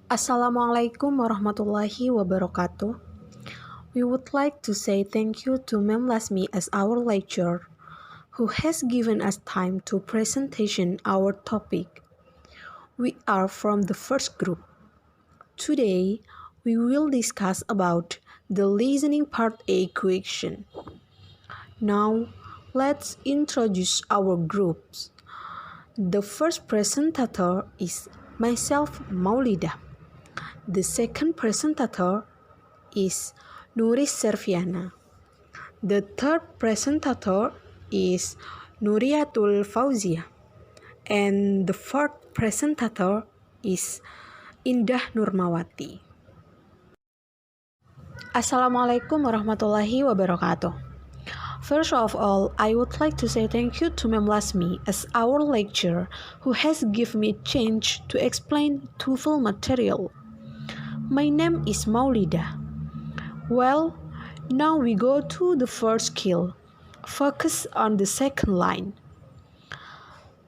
Assalamualaikum warahmatullahi wabarakatuh. We would like to say thank you to Ma'am Lasmi as our lecturer, who has given us time to presentation our topic. We are from the first group. Today, we will discuss about the listening part A question. Now, let's introduce our groups. The first presenter is myself, Maulida. The second presenter is Nuris Serviana. The third presenter is Nuriatul Fauzia. And the fourth presenter is Indah Nurmawati. Assalamualaikum warahmatullahi wabarakatuh. First of all, I would like to say thank you to Ma'am Lasmi as our lecturer who has given me chance to explain TOEFL material. My name is Maulida. Well, now we go to the first skill. Focus on the second line.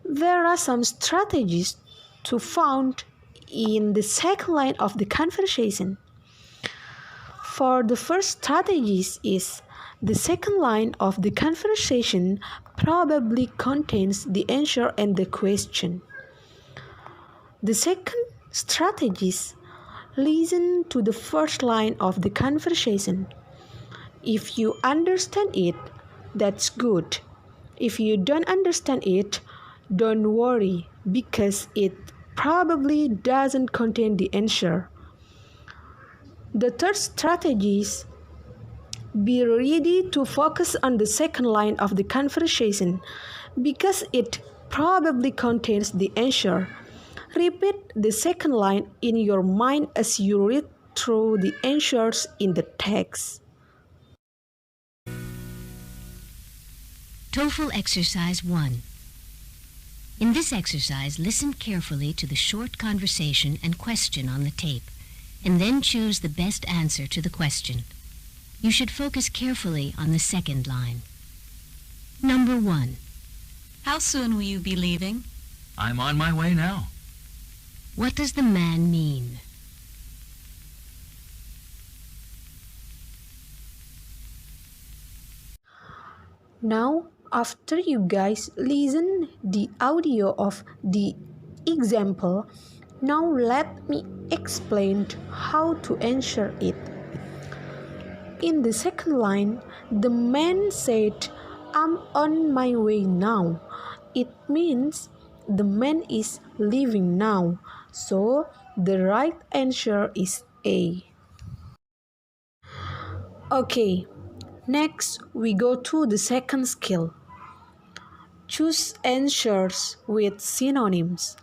There are some strategies to found in the second line of the conversation. For the first strategies is the second line of the conversation probably contains the answer and the question. The second strategies listen to the first line of the conversation. If you understand it, that's good. If you don't understand it, don't worry because it probably doesn't contain the answer. The third strategy is be ready to focus on the second line of the conversation because it probably contains the answer. Repeat the second line in your mind as you read through the answers in the text. TOEFL Exercise 1. In this exercise, listen carefully to the short conversation and question on the tape, and then choose the best answer to the question. You should focus carefully on the second line. Number 1. How soon will you be leaving? I'm on my way now. What does the man mean? Now, after you guys listen the audio of the example, now let me explain how to answer it. In the second line, the man said, "I'm on my way now." It means the man is leaving now, so the right answer is A. Okay, next we go to the second skill. Choose answers with synonyms.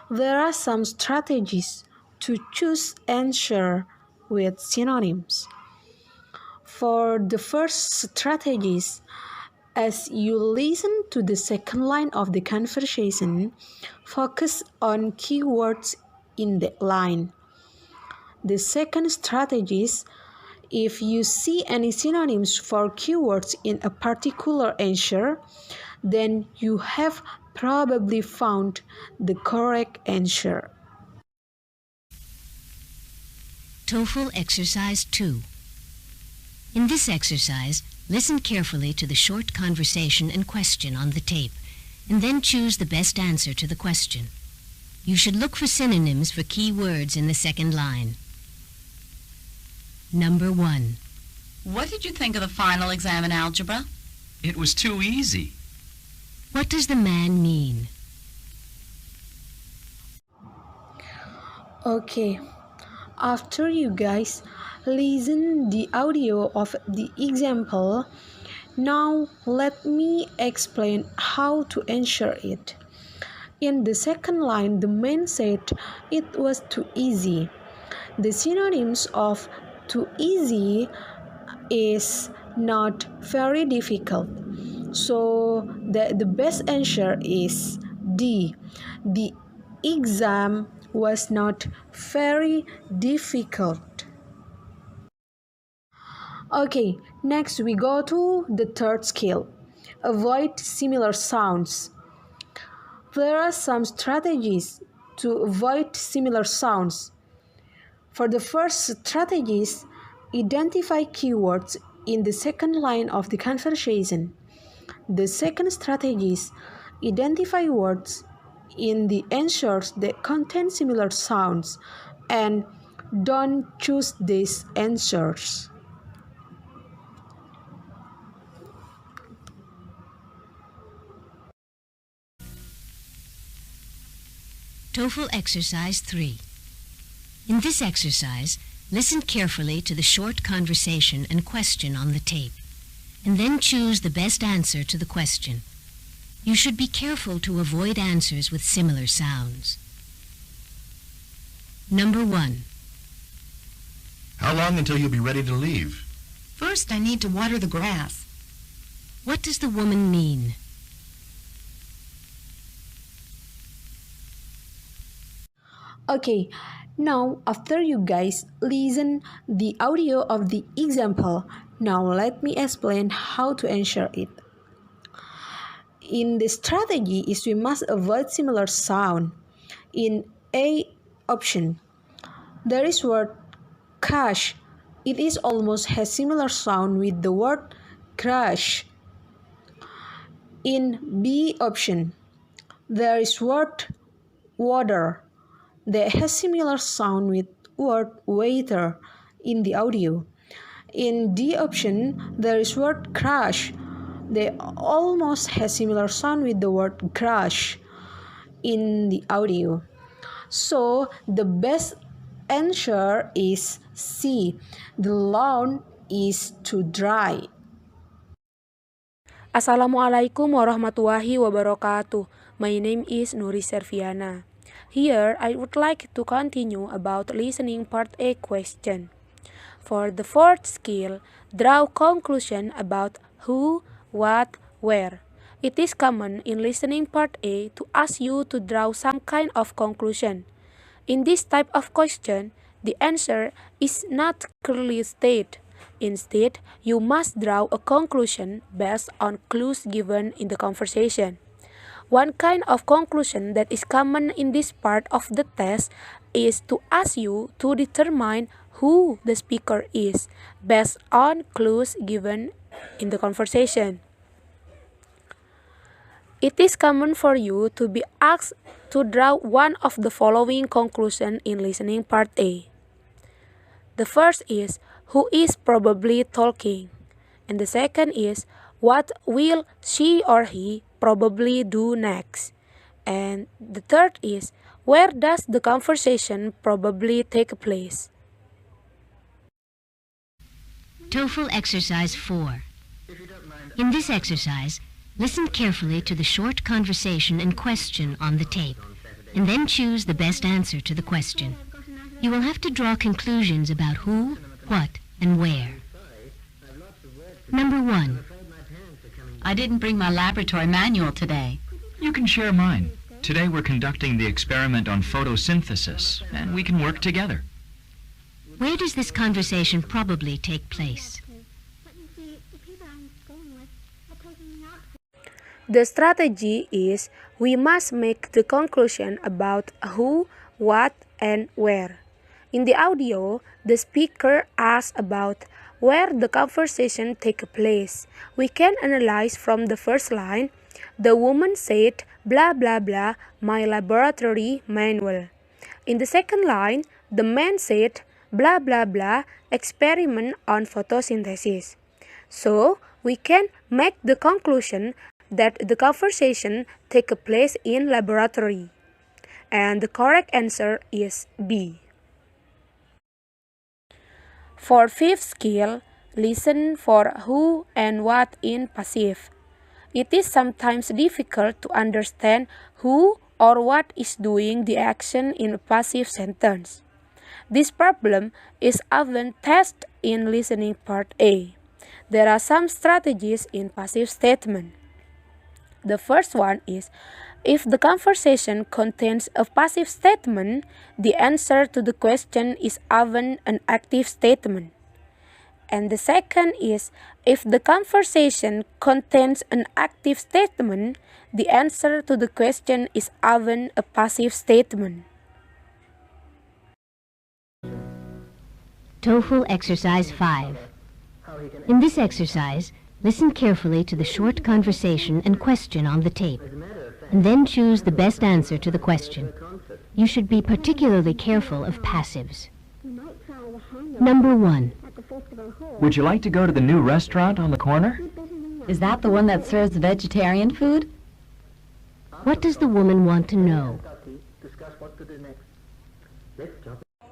There are some strategies to choose answer with synonyms. For the first strategies, as you listen to the second line of the conversation, focus on keywords in the line. The second strategy is, if you see any synonyms for keywords in a particular answer, then you have probably found the correct answer. TOEFL Exercise 2. In this exercise, listen carefully to the short conversation and question on the tape, and then choose the best answer to the question. You should look for synonyms for key words in the second line. Number 1. What did you think of the final exam in algebra? It was too easy. What does the man mean? Okay, after you guys listen the audio of the example, now let me explain how to answer it. In the second line, the man said it was too easy. The synonyms of too easy is not very difficult. So the best answer is D. The exam was not very difficult. Okay, next we go to the third skill. Avoid similar sounds. There are some strategies to avoid similar sounds. For the first strategies, identify keywords in the second line of the conversation. The second strategy is identify words in the answers that contain similar sounds and don't choose these answers. TOEFL Exercise 3. In this exercise, listen carefully to the short conversation and question on the tape, and then choose the best answer to the question. You should be careful to avoid answers with similar sounds. Number 1. How long until you'll be ready to leave? First, I need to water the grass. What does the woman mean? Okay, now after you guys listen the audio of the example, now let me explain how to answer it. In the strategy is we must avoid similar sound. In A option, there is word crash. It is almost has similar sound with the word crash. In B option, there is word water that has similar sound with word waiter in the audio. In D option, there is word crash. They almost has similar sound with the word crash in the audio. So the best answer is C. The lawn is too dry. Assalamualaikum warahmatullahi wabarakatuh. My name is Nuri Serviana. Here, I would like to continue about listening part A question. For the fourth skill, draw conclusion about who, what, where. It is common in listening part A to ask you to draw some kind of conclusion. In this type of question, the answer is not clearly stated. Instead, you must draw a conclusion based on clues given in the conversation. One kind of conclusion that is common in this part of the test is to ask you to determine who the speaker is based on clues given in the conversation. It is common for you to be asked to draw one of the following conclusions in listening part A. The first is who is probably talking, and the second is what will she or he probably do next, and the third is where does the conversation probably take place. TOEFL Exercise 4. In this exercise, listen carefully to the short conversation and question on the tape, and then choose the best answer to the question. You will have to draw conclusions about who, what, and where. Number 1. I didn't bring my laboratory manual today. You can share mine. Today we're conducting the experiment on photosynthesis, and we can work together. Where does this conversation probably take place? The strategy is we must make the conclusion about who, what, and where. In the audio, the speaker asks about where the conversation take place. We can analyze from the first line. The woman said, blah blah blah, my laboratory manual. In the second line, the man said, blah blah blah, experiment on photosynthesis. So, we can make the conclusion that the conversation take place in laboratory. And the correct answer is B. For fifth skill, listen for who and what in passive. It is sometimes difficult to understand who or what is doing the action in a passive sentence. This problem is often tested in listening part A. There are some strategies in passive statement. The first one is, if the conversation contains a passive statement, the answer to the question is often an active statement. And the second is, if the conversation contains an active statement, the answer to the question is often a passive statement. TOEFL Exercise 5. In this exercise, listen carefully to the short conversation and question on the tape, and then choose the best answer to the question. You should be particularly careful of passives. Number 1. Would you like to go to the new restaurant on the corner? Is that the one that serves vegetarian food? What does the woman want to know?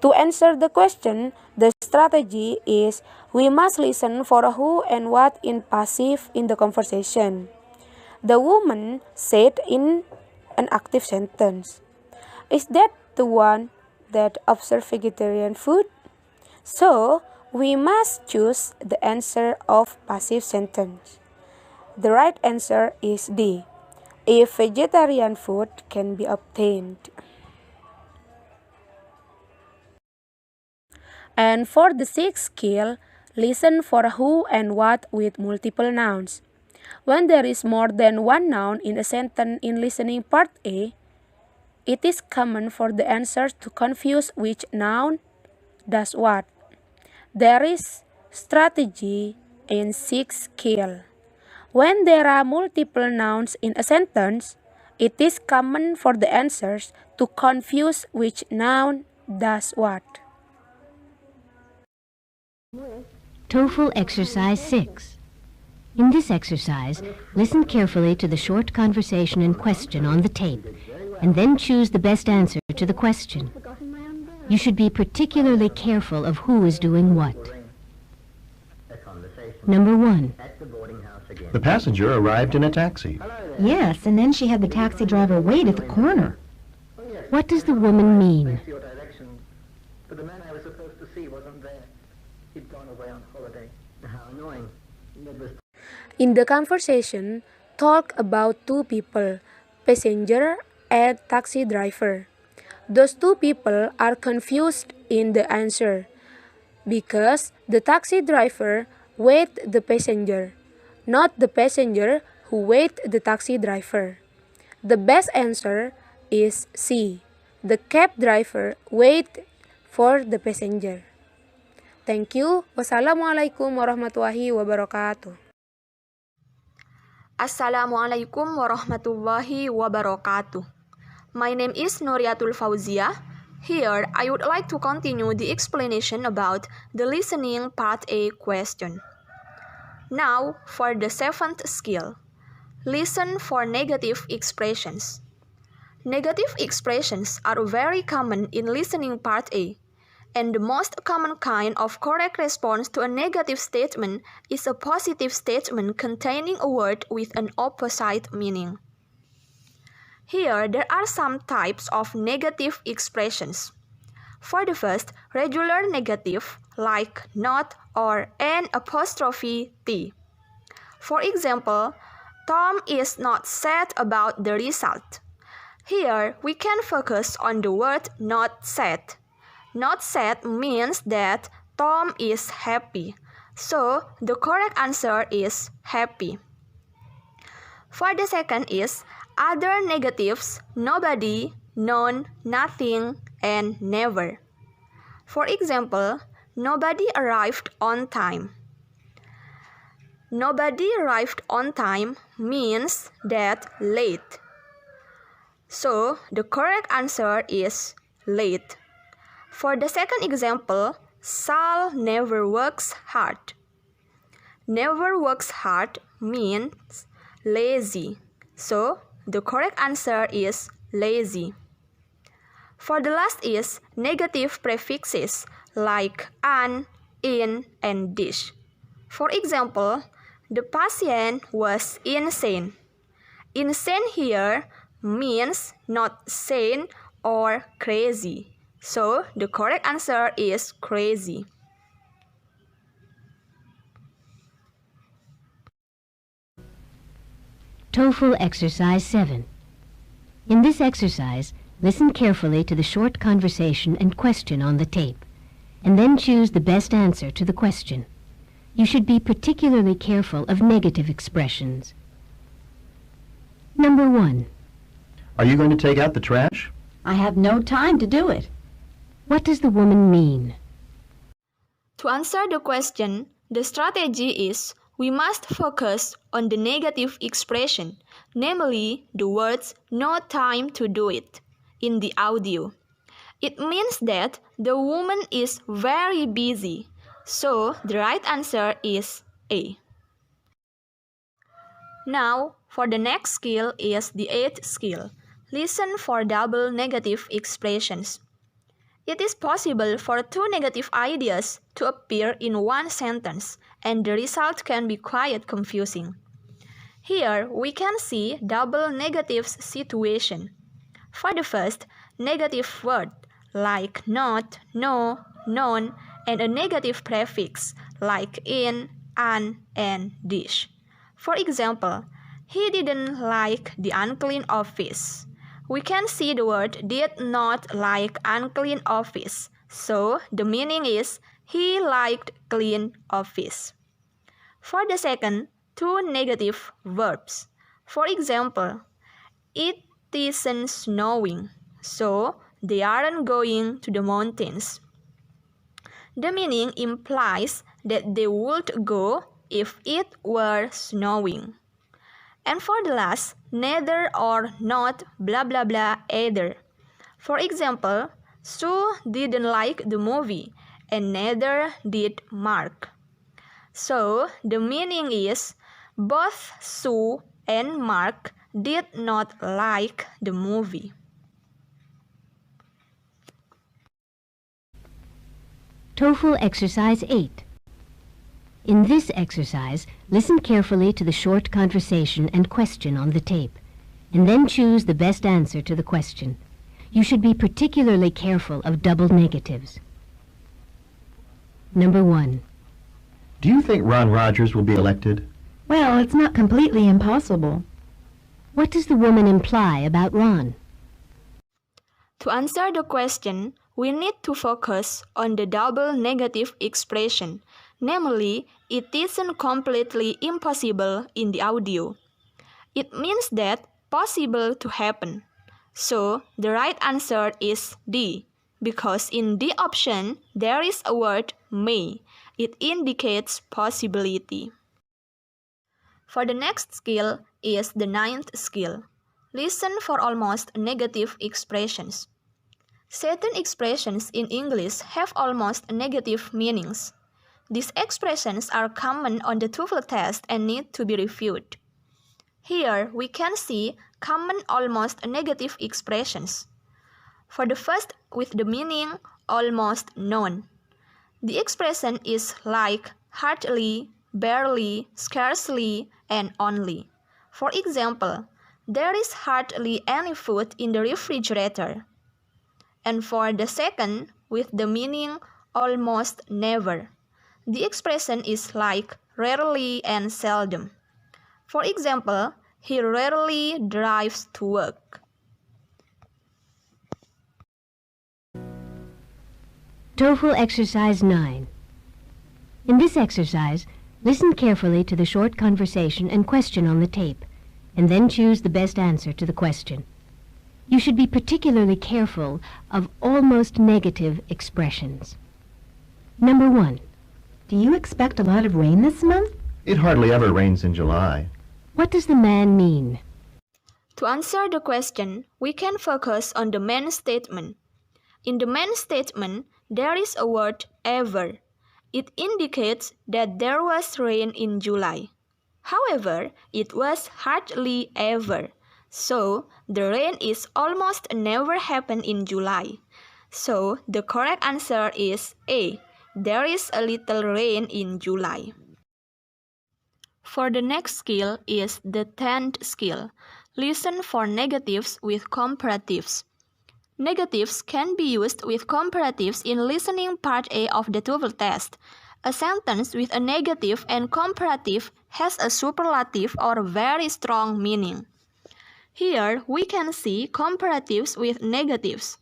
To answer the question, the strategy is we must listen for a who and what in passive in the conversation. The woman said in an active sentence, "Is that the one that observes vegetarian food?" So, we must choose the answer of passive sentence. The right answer is D, if vegetarian food can be obtained. And for the sixth skill, listen for who and what with multiple nouns. When there is more than one noun in a sentence in listening part A, it is common for the answer to confuse which noun does what. There is strategy in sixth skill. When there are multiple nouns in a sentence, it is common for the answers to confuse which noun does what. TOEFL Exercise 6. In this exercise, listen carefully to the short conversation and question on the tape, and then choose the best answer to the question. You should be particularly careful of who is doing what. Number 1. The passenger arrived in a taxi. Yes, and then she had the taxi driver wait at the corner. What does the woman mean? But the man I was supposed to see wasn't there. He'd gone away on holiday. How annoying. In the conversation, talk about two people, passenger and taxi driver. Those two people are confused in the answer because the taxi driver wait the passenger, not the passenger who wait the taxi driver. The best answer is C. The cab driver wait for the passenger. Thank you. Wassalamualaikum warahmatullahi wabarakatuh. Assalamualaikum warahmatullahi wabarakatuh. My name is Nuriatul Fauzia. Here, I would like to continue the explanation about the listening part A question. Now, for the seventh skill. Listen for negative expressions. Negative expressions are very common in listening part A, and the most common kind of correct response to a negative statement is a positive statement containing a word with an opposite meaning. Here, there are some types of negative expressions. For the first, regular negative, like not or an apostrophe T. For example, Tom is not sad about the result. Here, we can focus on the word not sad. Not sad means that Tom is happy. So, the correct answer is happy. For the second is other negatives, nobody, none, nothing, and never. For example, nobody arrived on time. Nobody arrived on time means that late. So, the correct answer is late. For the second example, Sal never works hard. Never works hard means lazy. So, the correct answer is lazy. For the last is negative prefixes like an, in, and dish. For example, the patient was insane. Insane here means not sane or crazy. So, the correct answer is crazy. TOEFL Exercise 7. In this exercise, listen carefully to the short conversation and question on the tape, and then choose the best answer to the question. You should be particularly careful of negative expressions. Number 1. Are you going to take out the trash? I have no time to do it. What does the woman mean? To answer the question, the strategy is we must focus on the negative expression, namely the words "no time to do it" in the audio. It means that the woman is very busy, so the right answer is A. Now, for the next skill is the 8th skill. Listen for double negative expressions. It is possible for two negative ideas to appear in one sentence, and the result can be quite confusing. Here, we can see double negatives situation. For the first, negative word like not, no, non, and a negative prefix like in, an, and dish. For example, he didn't like the unclean office. We can see the word did not like unclean office, so the meaning is he liked clean office. For the second, two negative verbs. For example, it isn't snowing, so they aren't going to the mountains. The meaning implies that they would go if it were snowing. And for the last, neither or not blah blah blah either. For example, Sue didn't like the movie, and neither did Mark. So, the meaning is both Sue and Mark did not like the movie. TOEFL Exercise 8. In this exercise, listen carefully to the short conversation and question on the tape, and then choose the best answer to the question. You should be particularly careful of double negatives. Number 1. Do you think Ron Rogers will be elected? Well, it's not completely impossible. What does the woman imply about Ron? To answer the question, we need to focus on the double negative expression, namely, it isn't completely impossible in the audio. It means that possible to happen. So, the right answer is D, because in the option, there is a word may. It indicates possibility. For the next skill is the 9th skill. Listen for almost negative expressions. Certain expressions in English have almost negative meanings. These expressions are common on the TOEFL test and need to be reviewed. Here, we can see common almost negative expressions. For the first, with the meaning almost none. The expression is like hardly, barely, scarcely, and only. For example, there is hardly any food in the refrigerator. And for the second, with the meaning almost never. The expression is like rarely and seldom. For example, he rarely drives to work. TOEFL Exercise 9. In this exercise, listen carefully to the short conversation and question on the tape, and then choose the best answer to the question. You should be particularly careful of almost negative expressions. Number 1. Do you expect a lot of rain this month? It hardly ever rains in July. What does the man mean? To answer the question, we can focus on the main statement. In the main statement, there is a word ever. It indicates that there was rain in July. However, it was hardly ever. So, the rain is almost never happened in July. So, the correct answer is A. There is a little rain in July. For the next skill is the 10th skill. Listen for negatives with comparatives. Negatives can be used with comparatives in listening part A of the TOEFL test. A sentence with a negative and comparative has a superlative or very strong meaning. Here, we can see comparatives with negatives.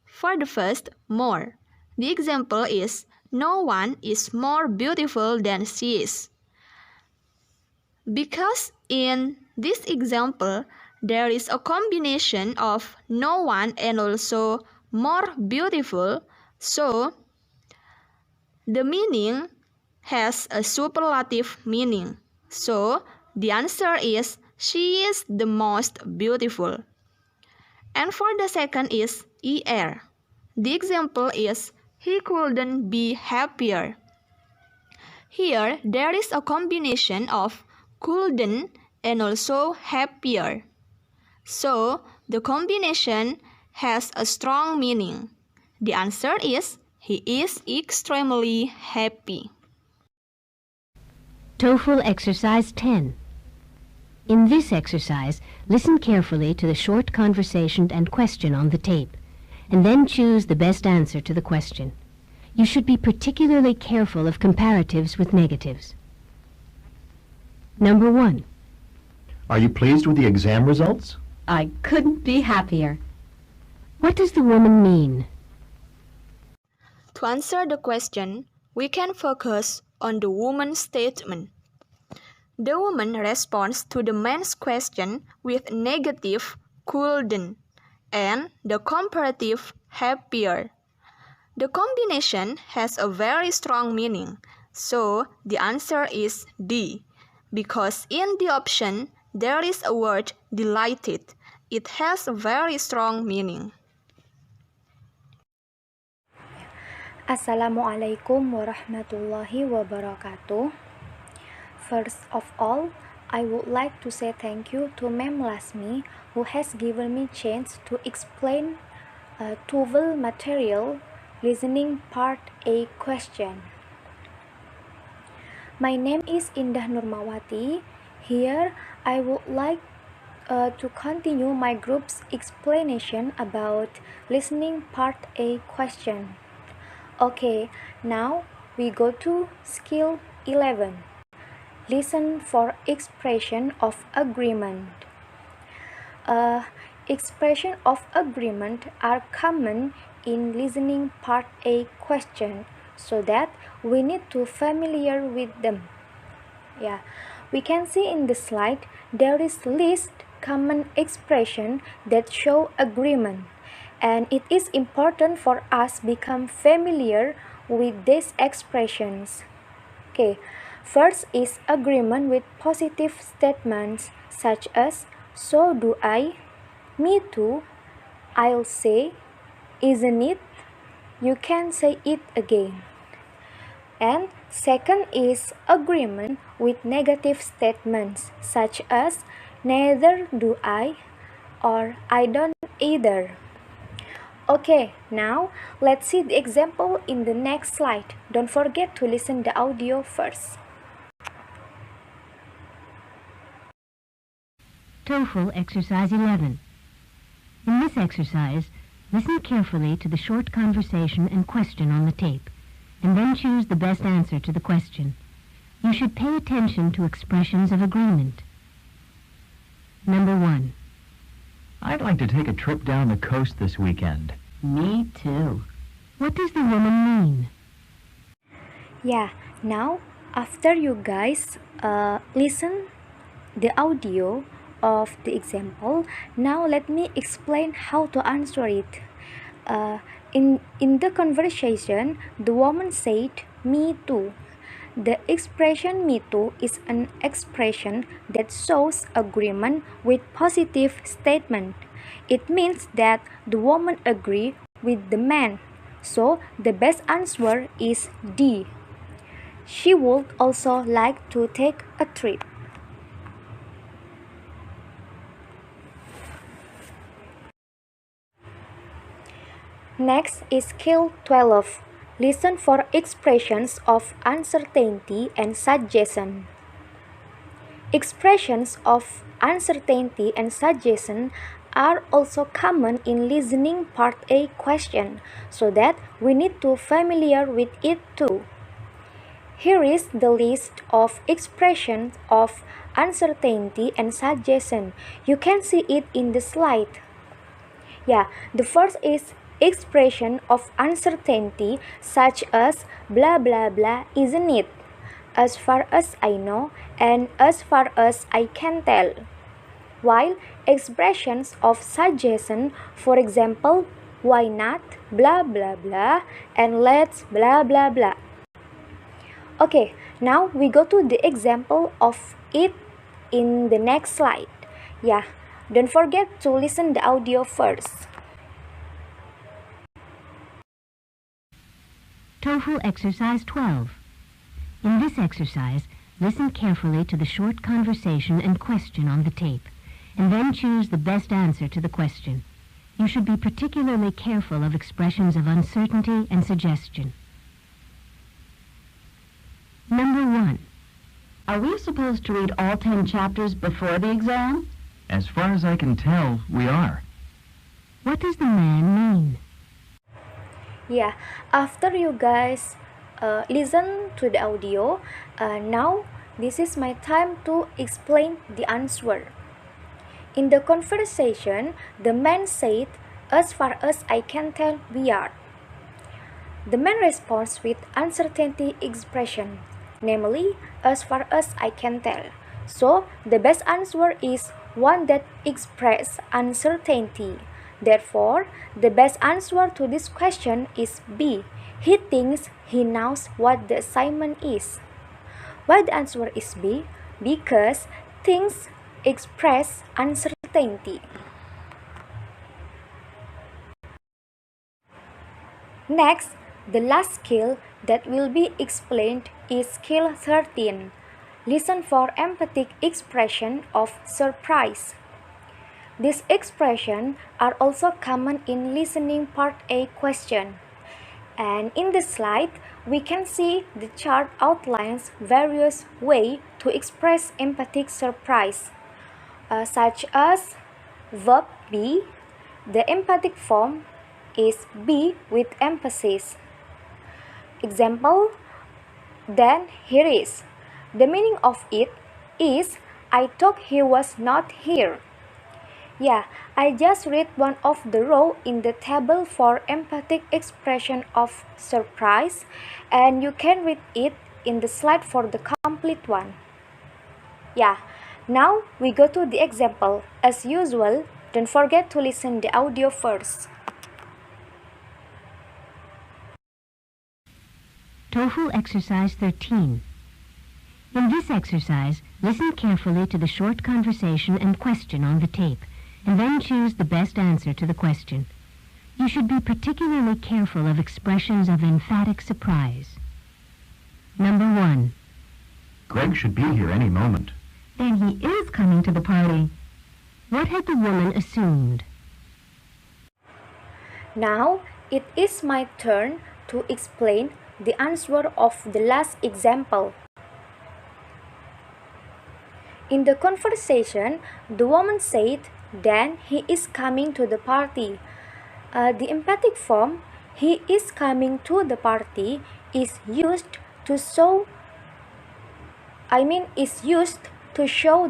For the first, more. The example is, no one is more beautiful than she is. Because in this example, there is a combination of no one and also more beautiful, so The meaning has a superlative meaning. So, the answer is she is the most beautiful. And for the second is ER. The example is he couldn't be happier. Here, there is a combination of couldn't and also happier. So, the combination has a strong meaning. The answer is he is extremely happy. TOEFL Exercise 10. In this exercise, listen carefully to the short conversation and question on the tape, and then choose the best answer to the question. You should be particularly careful of comparatives with negatives. Number 1. Are you pleased with the exam results? I couldn't be happier. What does the woman mean? To answer the question, we can focus on the woman's statement. The woman responds to the man's question with negative couldn't and the comparative happier. The combination has a very strong meaning, so the answer is D, because in the option there is a word delighted. It has a very strong meaning. Assalamualaikum warahmatullahi wabarakatuh. First of all, I would like to say thank you to Ma'am Lasmi who has given me chance to explain TOEFL material listening part A question. My name is Indah Nurmawati. Here I would like to continue my group's explanation about listening part A question. Okay, now we go to skill 11. Listen for expression of agreement. Expression of agreement are common in listening part A question, so that we need to familiar with them. We can see in the slide there is list common expression that show agreement, and it is important for us become familiar with these expressions. Okay, first is agreement with positive statements such as so do I, me too, I'll say, isn't it, you can say it again. And second is agreement with negative statements such as neither do I or I don't either. Okay, now let's see the example in the next slide. Don't forget to listen the audio first. TOEFL Exercise 11. In this exercise, listen carefully to the short conversation and question on the tape, and then choose the best answer to the question. You should pay attention to expressions of agreement. Number 1. I'd like to take a trip down the coast this weekend. Me too. What does the woman mean? Now after you guys listen the audio of the example, now let me explain how to answer it. In the conversation, the woman said, me too. The expression me too is an expression that shows agreement with positive statement. It means that the woman agree with the man. So the best answer is D. She would also like to take a trip. Next is skill 12. Listen for expressions of uncertainty and suggestion. Expressions of uncertainty and suggestion are also common in listening part A question, so that we need to familiar with it too. Here is the list of expressions of uncertainty and suggestion. You can see it in the slide. The first is expression of uncertainty such as blah blah blah, isn't it? As far as I know and as far as I can tell. While expressions of suggestion, for example, why not, blah blah blah, and let's blah blah blah. Okay, now we go to the example of it in the next slide. Yeah, don't forget to listen the audio first. TOEFL Exercise 12. In this exercise, listen carefully to the short conversation and question on the tape, and then choose the best answer to the question. You should be particularly careful of expressions of uncertainty and suggestion. Number 1. Are we supposed to read all 10 chapters before the exam? As far as I can tell, we are. What does the man mean? Yeah, after you guys listen to the audio, now this is my time to explain the answer. In the conversation, the man said, "As far as I can tell, we are." The man responds with uncertainty expression, namely, "As far as I can tell." So, the best answer is one that expresses uncertainty. Therefore, the best answer to this question is B. He thinks he knows what the assignment is. Why the answer is B? Because things express uncertainty. Next, the last skill that will be explained is skill 13. Listen for emphatic expression of surprise. These expressions are also common in listening part A question. And in this slide, we can see the chart outlines various ways to express emphatic surprise, such as verb be. The emphatic form is be with emphasis. Example, then here is. The meaning of it is, I thought he was not here. Yeah, I just read one of the row in the table for emphatic expression of surprise, and you can read it in the slide for the complete one. Yeah, now we go to the example. As usual, don't forget to listen the audio first. TOEFL Exercise 13. In this exercise, listen carefully to the short conversation and question on the tape, and then choose the best answer to the question. You should be particularly careful of expressions of emphatic surprise. Number 1. Greg should be here any moment. Then he is coming to the party. What had the woman assumed? Now, it is my turn to explain the answer of the last example. In the conversation, the woman said, "Then he is coming to the party." The emphatic form, "he is coming to the party," is used to show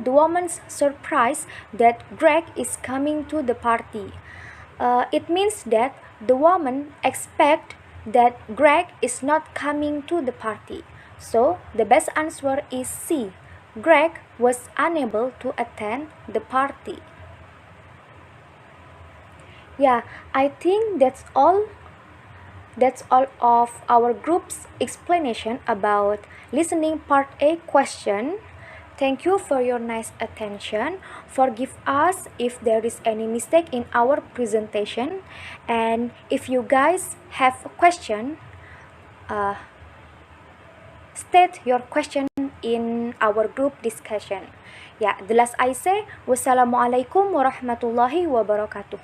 the woman's surprise that Greg is coming to the party. It means that the woman expects that Greg is not coming to the party. So, the best answer is C. Greg was unable to attend the party. Yeah, I think that's all of our group's explanation about listening part A question. Thank you for your nice attention. Forgive us if there is any mistake in our presentation. And if you guys have a question, state your question in our group discussion. Yeah, the last I say, wassalamualaikum warahmatullahi wabarakatuh.